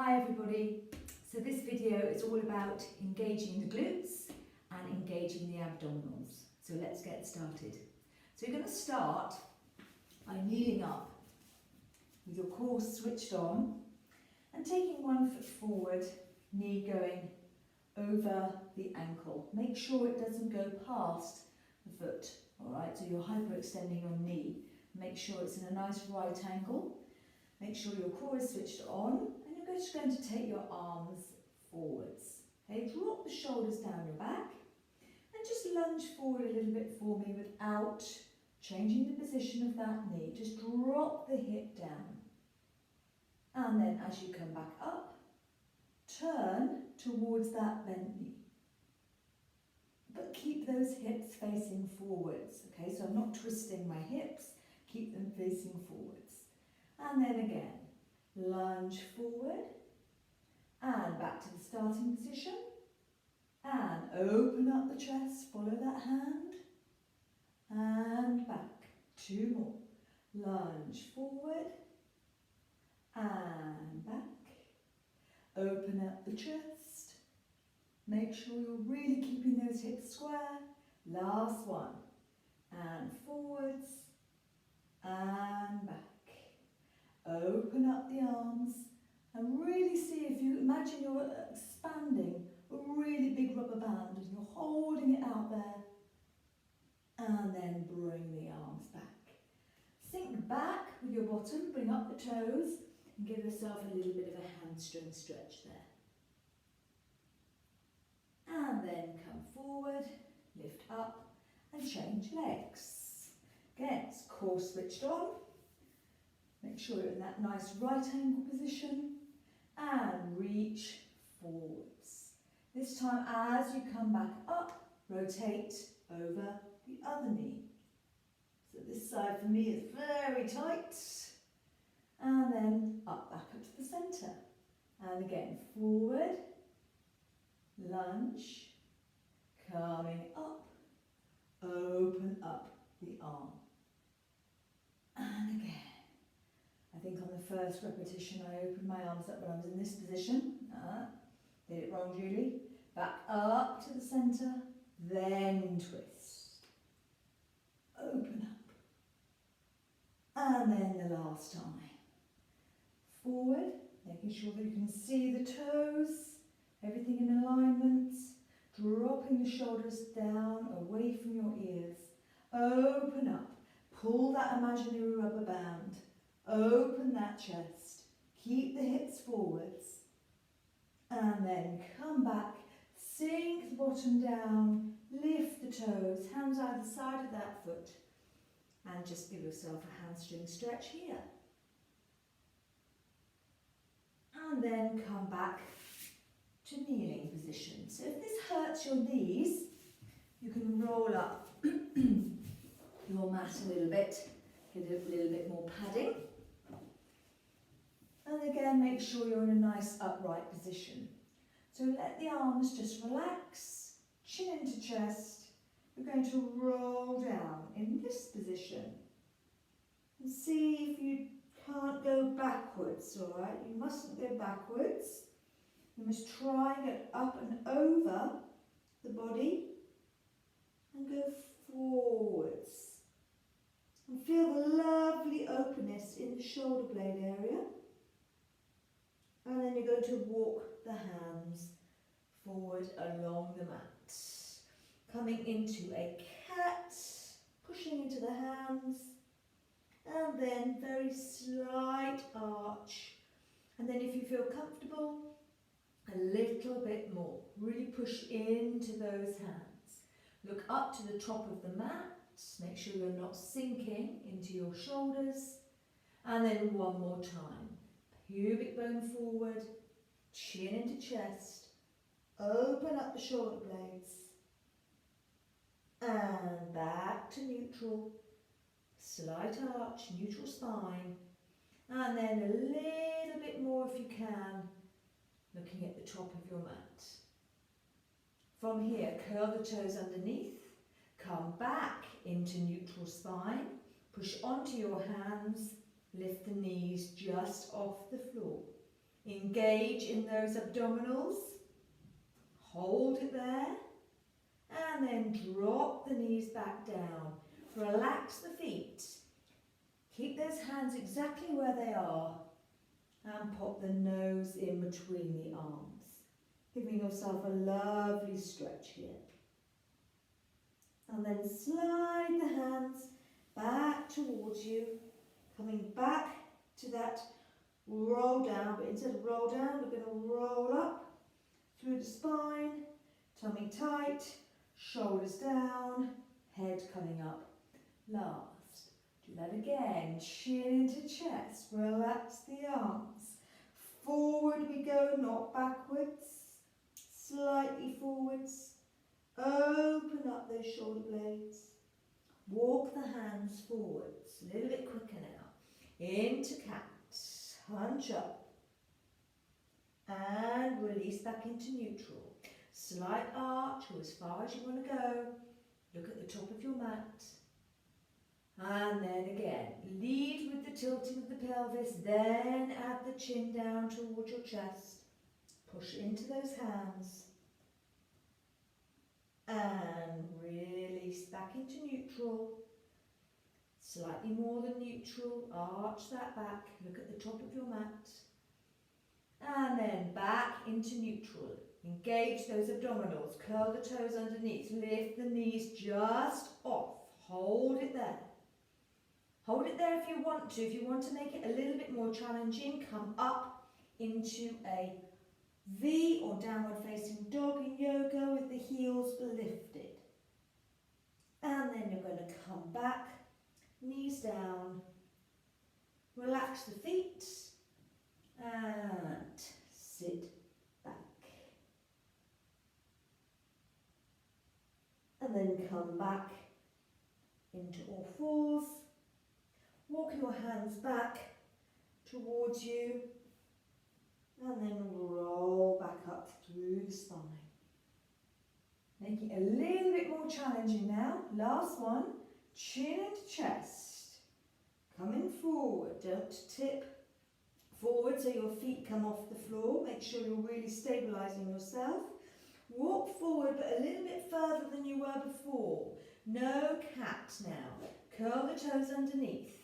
Hi everybody, so this video is all about engaging the glutes and engaging the abdominals. So let's get started. So you're going to start by kneeling up with your core switched on and taking 1 foot forward, knee going over the ankle. Make sure it doesn't go past the foot, alright? So you're hyperextending your knee. Make sure it's in a nice right angle. Make sure your core is switched on. You're just going to take your arms forwards. Okay, drop the shoulders down your back and just lunge forward a little bit for me without changing the position of that knee. Just drop the hip down. And then as you come back up, turn towards that bent knee. But keep those hips facing forwards. Okay, so I'm not twisting my hips, keep them facing forwards. And then again. Lunge forward and back to the starting position and open up the chest, follow that hand and back. 2 more. Lunge forward and back. Open up the chest. Make sure you're really keeping those hips square. Last one. And forwards and back. Open up the arms and really see if you imagine you're expanding a really big rubber band and you're holding it out there. And then bring the arms back. Sink back with your bottom, bring up the toes and give yourself a little bit of a hamstring stretch there. And then come forward, lift up and change legs. Again, it's core switched on. Make sure you're in that nice right angle position and reach forwards. This time as you come back up, rotate over the other knee. So this side for me is very tight. And then back up to the centre. And again, forward, lunge, coming up, open up the arm. And again. I think on the first repetition I opened my arms up when I was in this position. Did it wrong, Julie? Back up to the centre, then twist. Open up. And then the last time. Forward, making sure that you can see the toes, everything in alignment. Dropping the shoulders down, away from your ears. Open up. Pull that imaginary rubber band. Open that chest, keep the hips forwards, and then come back, sink the bottom down, lift the toes, hands either side of that foot, and just give yourself a hamstring stretch here. And then come back to kneeling position. So if this hurts your knees, you can roll up your mat a little bit, get a little bit more padding. And again, make sure you're in a nice upright position. So let the arms just relax, chin into chest. You're going to roll down in this position. And see if you can't go backwards, all right? You mustn't go backwards. You must try and get up and over the body and go forwards. And feel the lovely openness in the shoulder blade area. And then you're going to walk the hands forward along the mat. Coming into a cat, pushing into the hands, and then very slight arch. And then if you feel comfortable, a little bit more. Really push into those hands. Look up to the top of the mat. Make sure you're not sinking into your shoulders. And then one more time. Pubic bone forward, chin into chest, open up the shoulder blades, and back to neutral, slight arch, neutral spine, and then a little bit more if you can, looking at the top of your mat. From here, curl the toes underneath, come back into neutral spine, push onto your hands, lift the knees just off the floor. Engage in those abdominals. Hold it there. And then drop the knees back down. Relax the feet. Keep those hands exactly where they are. And pop the nose in between the arms. Giving yourself a lovely stretch here. And then slide the hands back towards you. Coming back to that roll down. But instead of roll down, we're going to roll up through the spine. Tummy tight. Shoulders down. Head coming up. Last. Do that again. Chin into chest. Relax the arms. Forward we go, not backwards. Slightly forwards. Open up those shoulder blades. Walk the hands forwards. A little bit quicker now. Into cat. Hunch up. And release back into neutral. Slight arch or as far as you want to go. Look at the top of your mat. And then again, lead with the tilting of the pelvis, then add the chin down towards your chest. Push into those hands. And release back into neutral. Slightly more than neutral. Arch that back. Look at the top of your mat. And then back into neutral. Engage those abdominals. Curl the toes underneath. Lift the knees just off. Hold it there. Hold it there if you want to. If you want to make it a little bit more challenging, come up into a V or downward facing dog in yoga with the heels lifted. And then you're going to come back, knees down, relax the feet and sit back. And then come back into all fours. Walk your hands back towards you and then roll back up through the spine. Make it a little bit more challenging now. Last one, chin into chest. Coming forward, don't tip forward so your feet come off the floor. Make sure you're really stabilising yourself. Walk forward but a little bit further than you were before. No cat now. Curl the toes underneath.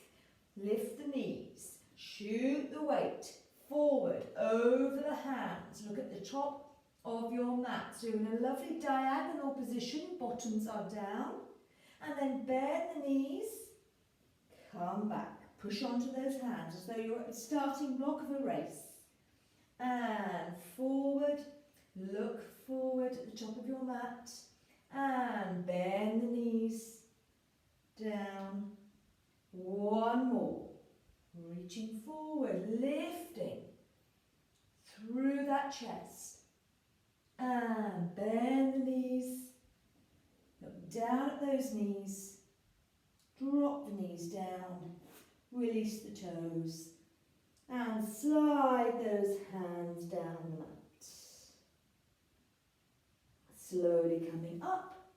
Lift the knees, shoot the weight forward over the hands. Look at the top of your mat. So you're in a lovely diagonal position, bottoms are down. And then bend the knees, come back. Push onto those hands as though you're at the starting block of a race. And forward, look forward at the top of your mat. And bend the knees, down. One more. Reaching forward, lifting through that chest. And bend the knees. Look down at those knees. Drop the knees down. Release the toes. And slide those hands down the mat. Slowly coming up.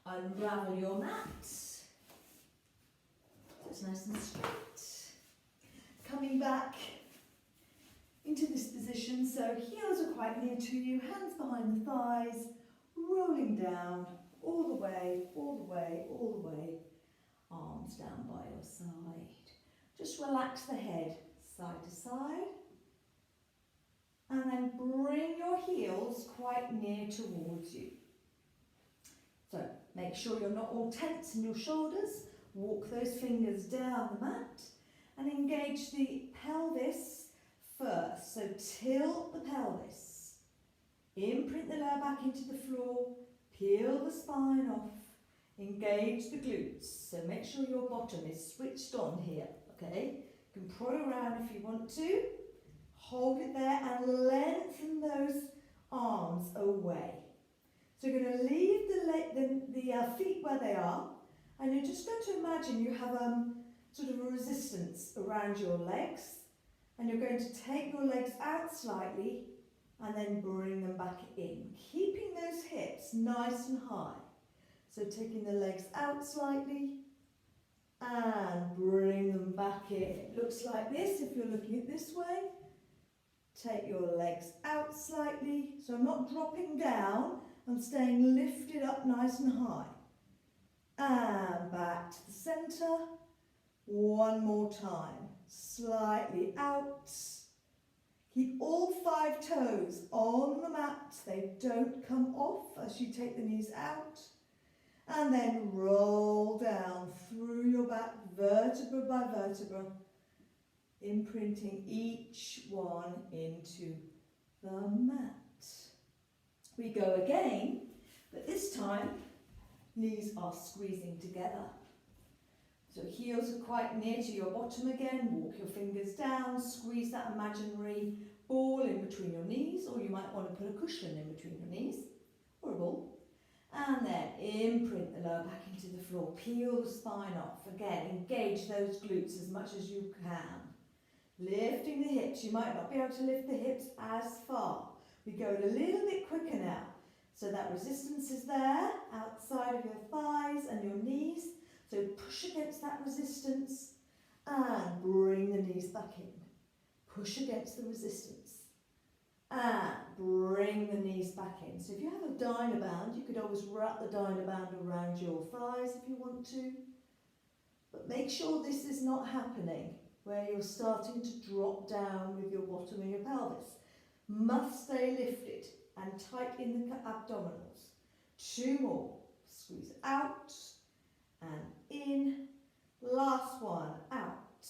Unravel your mat. It's nice and straight. Coming back into this position, so heels are quite near to you, hands behind the thighs, rolling down all the way, all the way, all the way, arms down by your side. Just relax the head side to side, and then bring your heels quite near towards you. So make sure you're not all tense in your shoulders. Walk those fingers down the mat and engage the pelvis first. So tilt the pelvis. Imprint the lower back into the floor. Peel the spine off. Engage the glutes. So make sure your bottom is switched on here. Okay? You can proy around if you want to. Hold it there and lengthen those arms away. So you're going to leave the feet where they are. And you're just going to imagine you have sort of a resistance around your legs. And you're going to take your legs out slightly and then bring them back in. Keeping those hips nice and high. So taking the legs out slightly and bring them back in. It looks like this if you're looking at this way. Take your legs out slightly, so I'm not dropping down, I'm staying lifted up nice and high. And back to the centre. One more time. Slightly out. Keep all 5 toes on the mat. They don't come off as you take the knees out. And then roll down through your back, vertebra by vertebra, imprinting each one into the mat. We go again, but this time knees are squeezing together. So heels are quite near to your bottom again. Walk your fingers down, squeeze that imaginary ball in between your knees, or you might want to put a cushion in between your knees, or a ball. And then imprint the lower back into the floor. Peel the spine off. Again, engage those glutes as much as you can. Lifting the hips. You might not be able to lift the hips as far. We go a little bit quicker now. So that resistance is there, outside of your thighs and your knees. So push against that resistance and bring the knees back in. Push against the resistance and bring the knees back in. So if you have a Dynaband, you could always wrap the Dynaband around your thighs if you want to. But make sure this is not happening where you're starting to drop down with your bottom of your pelvis. Must stay lifted and tight in the abdominals. 2 more. Squeeze out and in. Last one. Out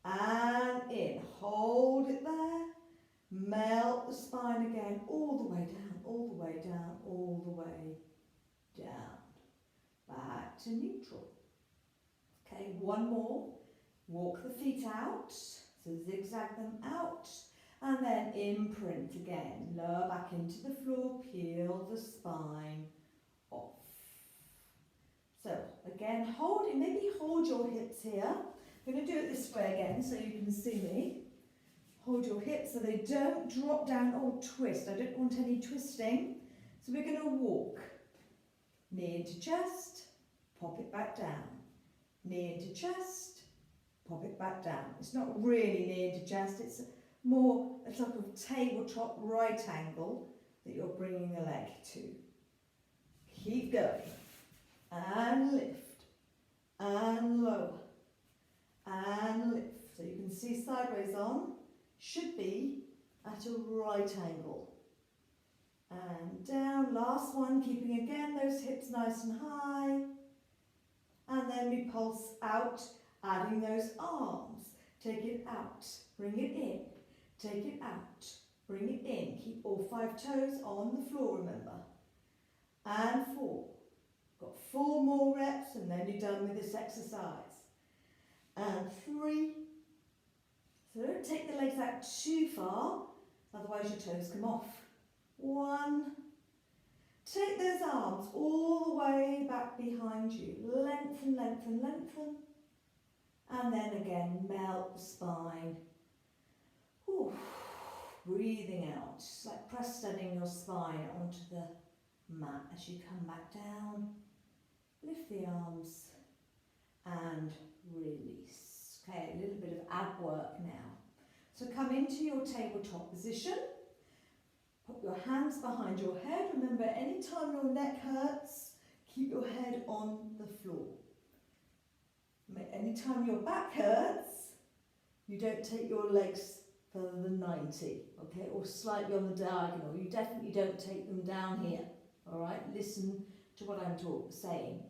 and in. Hold it there. Melt the spine again, all the way down, all the way down, all the way down. Back to neutral. Okay, one more. Walk the feet out, so zigzag them out. And then imprint again. Lower back into the floor, peel the spine off. So again, hold it, maybe hold your hips here. I'm going to do it this way again so you can see me. Hold your hips so they don't drop down or twist. I don't want any twisting. So we're going to walk. Knee into chest, pop it back down. Knee into chest, pop it back down. It's not really knee into chest, it's more a sort of tabletop right angle that you're bringing the leg to. Keep going. And lift. And lower. And lift. So you can see sideways on should be at a right angle. And down, last one, keeping again those hips nice and high. And then we pulse out, adding those arms. Take it out, bring it in. Take it out, bring it in. Keep all 5 toes on the floor, remember. And 4. Got 4 more reps and then you're done with this exercise. And 3. So don't take the legs out too far, otherwise your toes come off. 1. Take those arms all the way back behind you. Lengthen, lengthen, lengthen. And then again, melt the spine. Ooh. Breathing out, just like press steadying your spine onto the mat as you come back down. Lift the arms and release. Okay, a little bit of ab work now. So come into your tabletop position. Put your hands behind your head. Remember, anytime your neck hurts, keep your head on the floor. Anytime your back hurts, you don't take your legs further than 90, okay, or slightly on the diagonal. You definitely don't take them down here, all right? Listen to what I'm saying.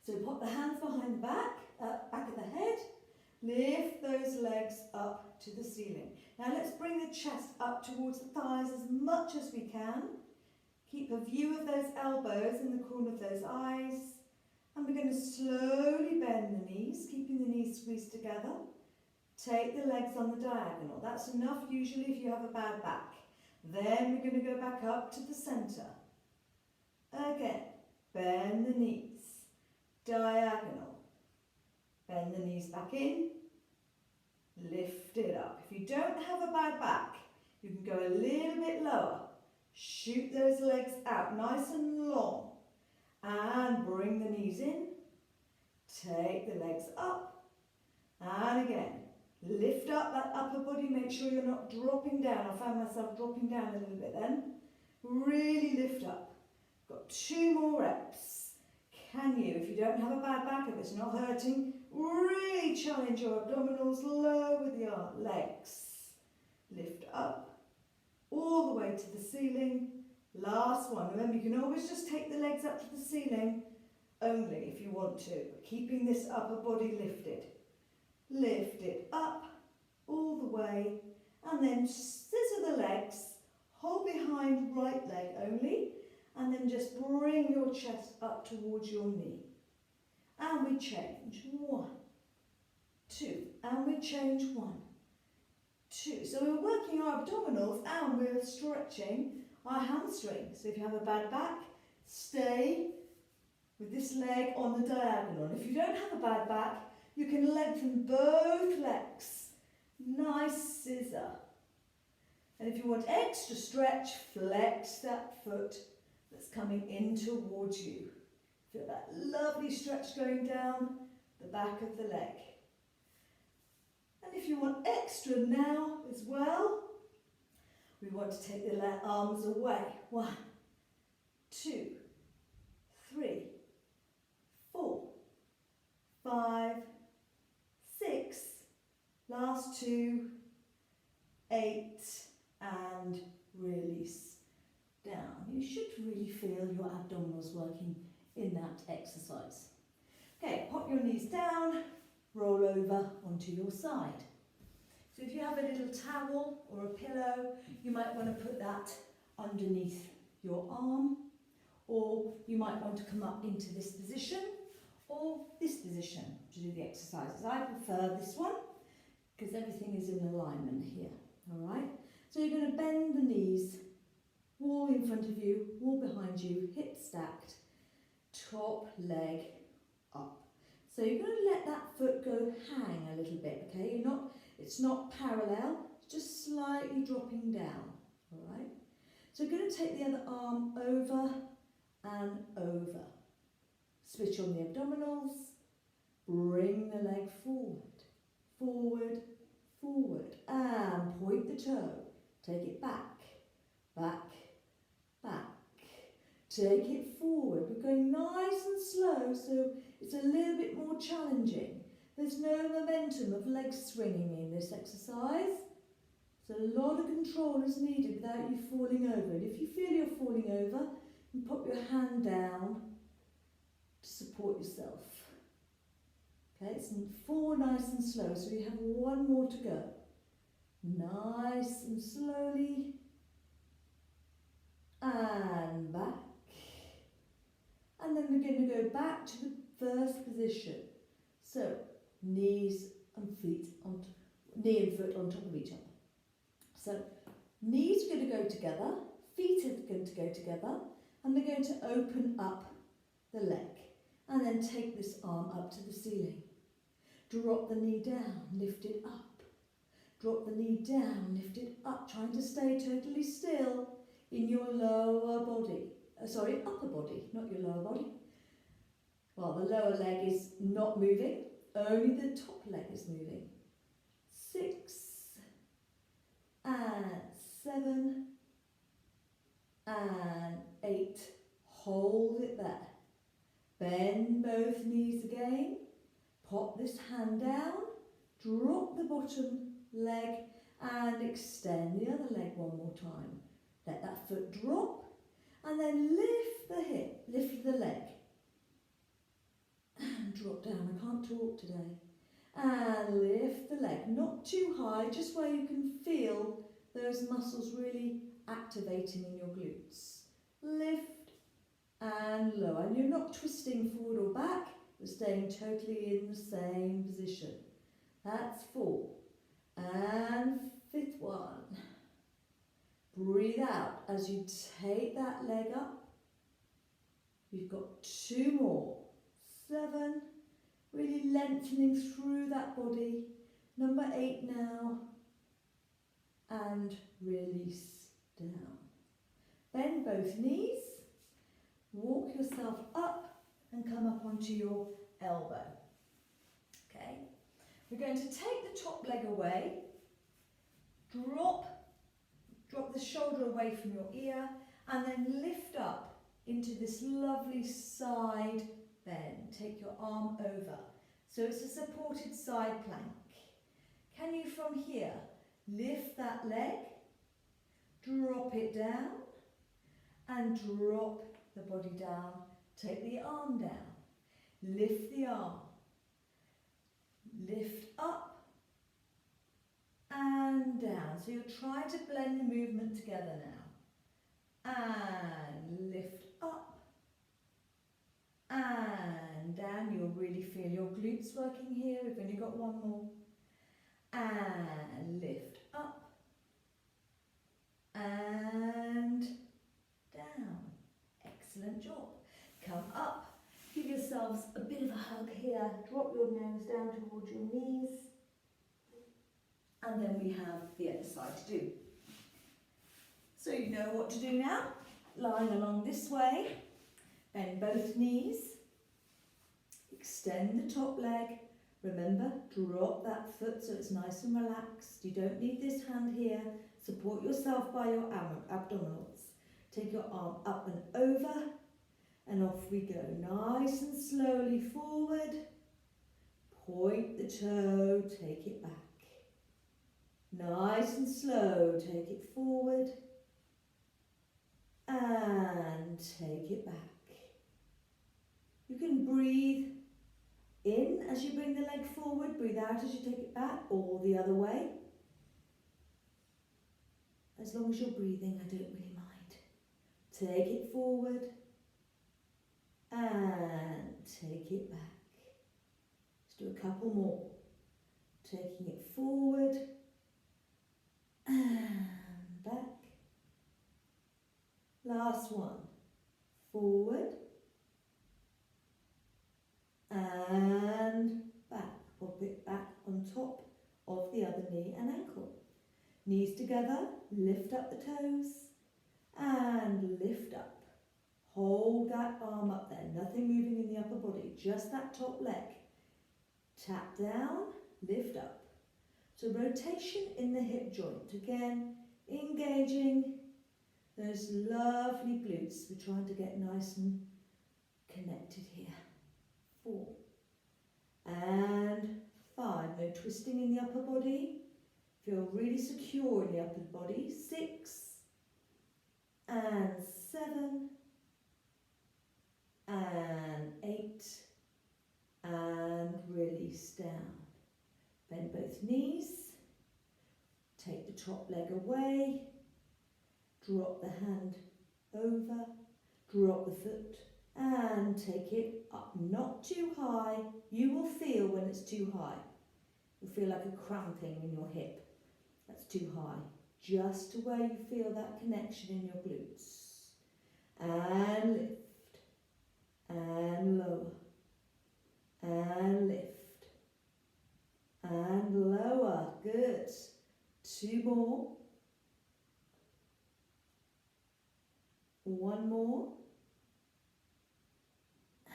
So put the hands behind the back of the head, lift those legs up to the ceiling. Now let's bring the chest up towards the thighs as much as we can. Keep a view of those elbows in the corner of those eyes. And we're going to slowly bend the knees, keeping the knees squeezed together. Take the legs on the diagonal. That's enough usually if you have a bad back. Then we're going to go back up to the centre. Again, bend the knees. Diagonal. Bend the knees back in. Lift it up. If you don't have a bad back, you can go a little bit lower. Shoot those legs out nice and long. And bring the knees in. Take the legs up. And again, Lift up that upper body, make sure you're not dropping down. I found myself dropping down a little bit then. Really lift up. Got 2 more reps. Can you, if you don't have a bad back, if it's not hurting, really challenge your abdominals, lower the legs. Lift up, all the way to the ceiling. Last one. Remember, you can always just take the legs up to the ceiling, only if you want to, but keeping this upper body lifted. Lift it up, all the way, and then scissor the legs, hold behind right leg only, and then just bring your chest up towards your knee. And we change. 1, 2, and we change 1, 2. So we're working our abdominals and we're stretching our hamstrings. So if you have a bad back, stay with this leg on the diagonal. And if you don't have a bad back, you can lengthen both legs. Nice scissor. And if you want extra stretch, flex that foot that's coming in towards you. Feel that lovely stretch going down the back of the leg. And if you want extra now as well, we want to take the arms away. 1, 2, 3, 4, 5, 6, last 2, 8, and release down. You should really feel your abdominals working in that exercise. Okay, pop your knees down, roll over onto your side. So if you have a little towel or a pillow, you might want to put that underneath your arm, or you might want to come up into this position or this position to do the exercises. I prefer this one because everything is in alignment here, all right? So you're going to bend the knees, wall in front of you, wall behind you, hips stacked, top leg up. So you're going to let that foot go hang a little bit, okay? It's not parallel, it's just slightly dropping down, all right? So you're going to take the other arm over and over. Switch on the abdominals, bring the leg forward, forward, forward, and point the toe. Take it back, back, back. Take it forward. We're going nice and slow, so it's a little bit more challenging. There's no momentum of legs swinging in this exercise, so a lot of control is needed without you falling over. And if you feel you're falling over, you pop your hand down to support yourself. Okay, it's 4 nice and slow, so you have 1 more to go. Nice and slowly, and back. And then we're going to go back to the first position. So, knees and feet on knee and foot on top of each other. So, knees are going to go together, feet are going to go together, and we're going to open up the leg. And then take this arm up to the ceiling. Drop the knee down, lift it up. Drop the knee down, lift it up, trying to stay totally still in your lower body. Upper body, not your lower body. Well, the lower leg is not moving, only the top leg is moving. 6, and 7, and 8. Hold it there. Bend both knees again. Pop this hand down. Drop the bottom leg and extend the other leg 1 more time. Let that foot drop and then lift the hip, lift the leg. And drop down. I can't talk today. And lift the leg. Not too high, just where you can feel those muscles really activating in your glutes. Lift and lower. And you're not twisting forward or back, you're staying totally in the same position. That's 4. And 5th one. Breathe out as you take that leg up. You've got 2 more. 7. Really lengthening through that body. Number 8 now. And release down. Bend both knees. Walk yourself up and come up onto your elbow. Okay. We're going to take the top leg away, drop the shoulder away from your ear, and then lift up into this lovely side bend. Take your arm over. So it's a supported side plank. Can you from here lift that leg, drop it down, and drop the body down. Take the arm down, lift the arm, lift up and down. So you're trying to blend the movement together now. And lift up and down. You'll really feel your glutes working here. We've only got one more. And lift up and down. Excellent job. Come up, give yourselves a bit of a hug here. Drop your nose down towards your knees. And then we have the other side to do. So you know what to do now. Line along this way. Bend both knees. Extend the top leg. Remember, drop that foot so it's nice and relaxed. You don't need this hand here. Support yourself by your abdominals. Take your arm up and over, and off we go. Nice and slowly forward. Point the toe, take it back. Nice and slow, take it forward. And take it back. You can breathe in as you bring the leg forward, breathe out as you take it back, or the other way. As long as you're breathing, I don't really mind. Take it forward and take it back. Let's do a couple more. Taking it forward and back. Last one. Forward and back. Pop it back on top of the other knee and ankle. Knees together, lift up the toes and lift up. Hold that arm up there, nothing moving in the upper body, just that top leg. Tap down, lift up. So rotation in the hip joint, again, engaging those lovely glutes. We're trying to get nice and connected here. 4 and 5. No twisting in the upper body. Feel really secure in the upper body. 6 and 7 and 8 and release down. Bend both knees. Take the top leg away. Drop the hand over. Drop the foot and take it up. Not too high. You will feel when it's too high. You'll feel like a cramping in your hip. That's too high. Just to where you feel that connection in your glutes. And lift. And lower. And lift. And lower. Good. 2 more. 1 more.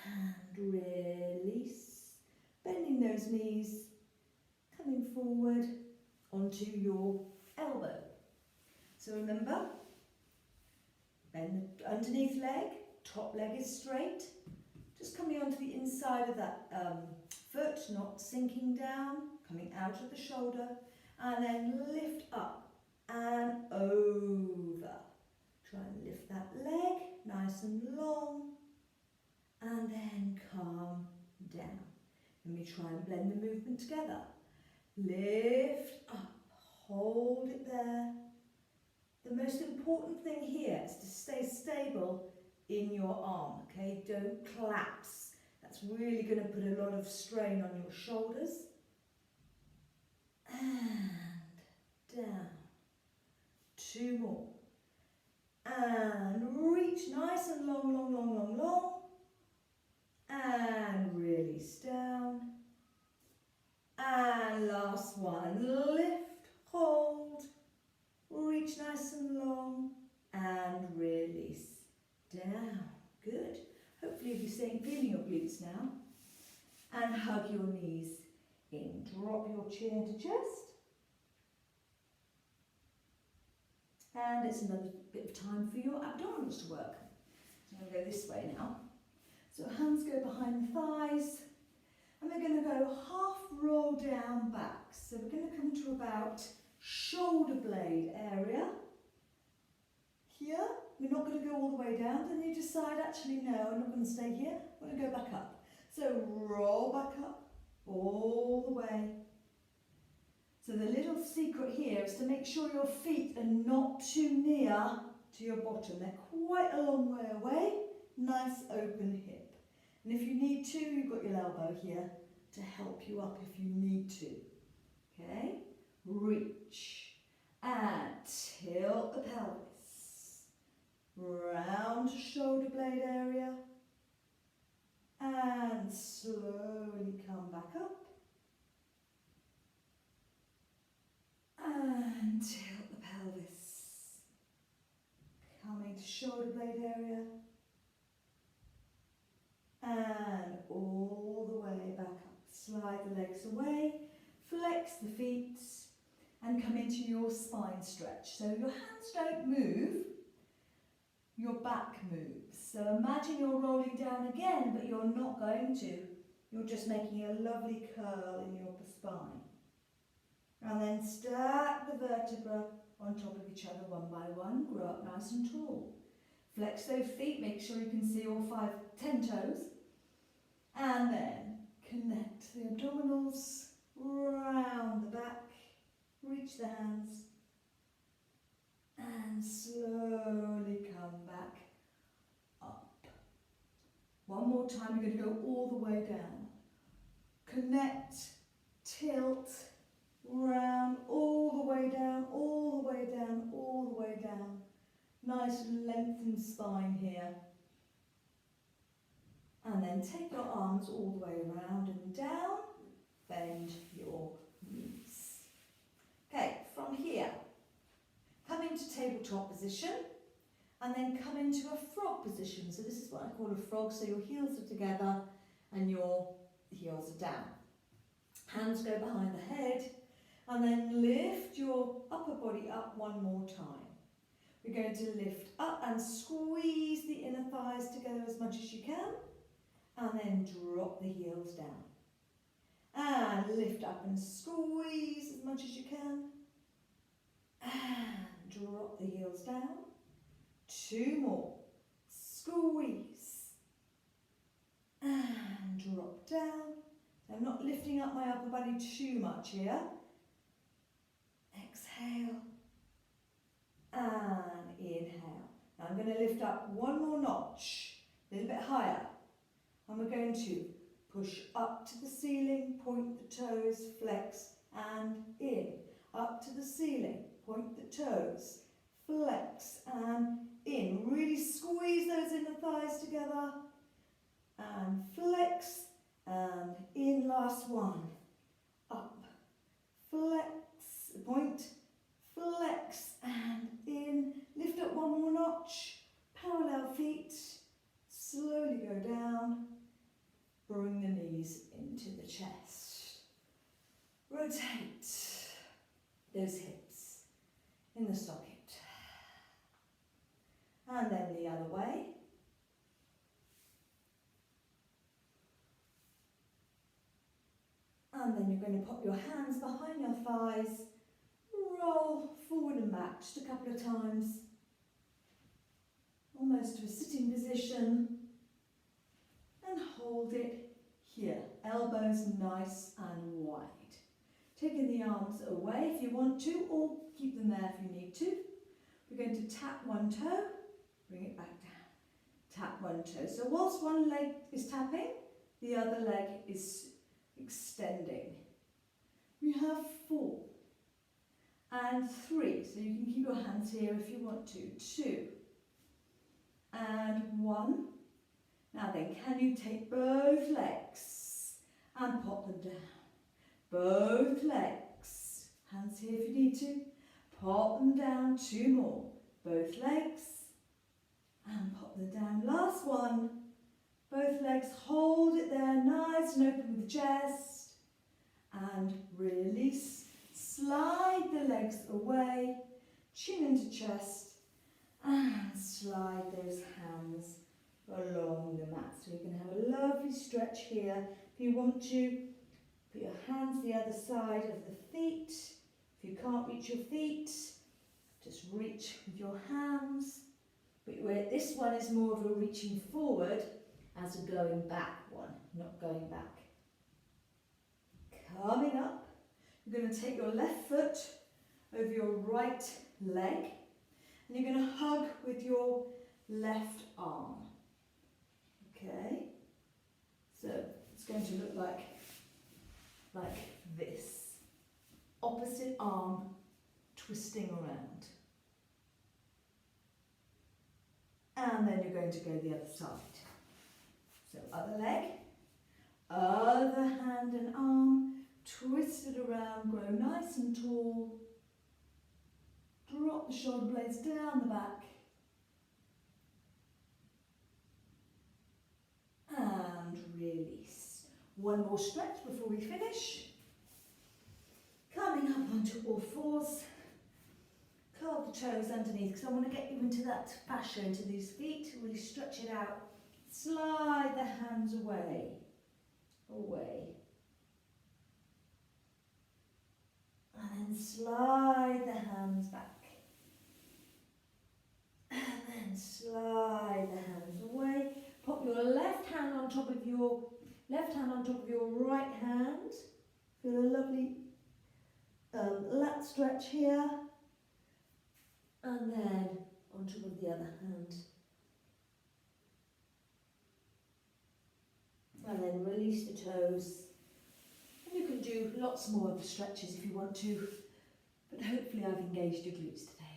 And release. Bending those knees. Coming forward onto your elbow. So remember, bend the underneath leg, top leg is straight. Just coming onto the inside of that foot, not sinking down, coming out of the shoulder, and then lift up and over. Try and lift that leg nice and long, and then come down. Let me try and blend the movement together. Lift up, hold it there. The most important thing here is to stay stable in your arm, okay? Don't collapse. That's really going to put a lot of strain on your shoulders. And down. 2 more. And reach nice and long, long, long, long, long. And release down. And last one, lift, hold, reach nice and long, and release down. Good. Hopefully you'll be feeling your glutes now. And hug your knees in. Drop your chin to chest. And it's another bit of time for your abdominals to work. So I'm going to go this way now. So hands go behind the thighs. And we're going to go half roll down back. So we're going to come to about shoulder blade area. Here, we're not going to go all the way down. Then you decide, actually, no, I'm not going to stay here. I'm going to go back up. So roll back up all the way. So the little secret here is to make sure your feet are not too near to your bottom. They're quite a long way away. Nice open hip. And if you need to, you've got your elbow here to help you up if you need to. Okay? Reach. And tilt the pelvis. Round to shoulder blade area. And slowly come back up. And tilt the pelvis. Coming to shoulder blade area. And all the way back up. Slide the legs away, flex the feet, and come into your spine stretch. So your hands don't move, your back moves. So imagine you're rolling down again, but you're not going to. You're just making a lovely curl in your spine. And then stack the vertebrae on top of each other one by one. Grow up nice and tall. Flex those feet, make sure you can see all 10 toes. And then connect the abdominals round the back. Reach the hands. And slowly come back up. One more time, you're going to go all the way down. Connect, tilt, round, all the way down, all the way down, all the way down. Nice lengthened spine here. And then take your arms all the way around and down. Bend your knees. Okay, from here, come into tabletop position and then come into a frog position. So this is what I call a frog. So your heels are together and your heels are down. Hands go behind the head and then lift your upper body up one more time. We're going to lift up and squeeze the inner thighs together as much as you can. And then drop the heels down. And lift up and squeeze as much as you can. And drop the heels down. 2 more. Squeeze. And drop down. So I'm not lifting up my upper body too much here. Exhale. And inhale. Now I'm going to lift up one more notch. A little bit higher. And we're going to push up to the ceiling, point the toes, flex and in. Up to the ceiling, point the toes, flex and in. Really squeeze those inner thighs together and flex and in. Last one. Up, flex, point, flex and in. Lift up one more notch, parallel feet, slowly go down. Bring the knees into the chest. Rotate those hips in the socket. And then the other way. And then you're going to pop your hands behind your thighs. Roll forward and back just a couple of times. Almost to a sitting position. And hold it here. Elbows nice and wide. Taking the arms away if you want to, or keep them there if you need to. We're going to tap one toe, bring it back down. Tap one toe. So whilst one leg is tapping, the other leg is extending. We have 4 and 3. So you can keep your hands here if you want to. 2 and 1. Now then, can you take both legs and pop them down? Both legs. Hands here if you need to. Pop them down. 2 more. Both legs and pop them down. Last one. Both legs, hold it there, nice and open with the chest. and release. Slide the legs away, chin into chest, and slide those hands along the mat. So you can have a lovely stretch here. If you want to, put your hands the other side of the feet. If you can't reach your feet, just reach with your hands. But this one is more of a reaching forward as a going back one, not going back. Coming up, you're going to take your left foot over your right leg and you're going to hug with your left arm. Okay, so it's going to look like this. Opposite arm twisting around. And then you're going to go the other side. So other leg, other hand and arm, twist it around, grow nice and tall. Drop the shoulder blades down the back. And release. One more stretch before we finish. Coming up onto all fours. Curl the toes underneath because I want to get you into that fascia, into these feet. Really stretch it out. Slide the hands away. Away. And then slide the hands back. And then slide the hands away. Pop your left hand on top of your right hand. Feel a lovely lat stretch here. And then on top of the other hand. And then release the toes. And you can do lots more of the stretches if you want to. But hopefully I've engaged your glutes today.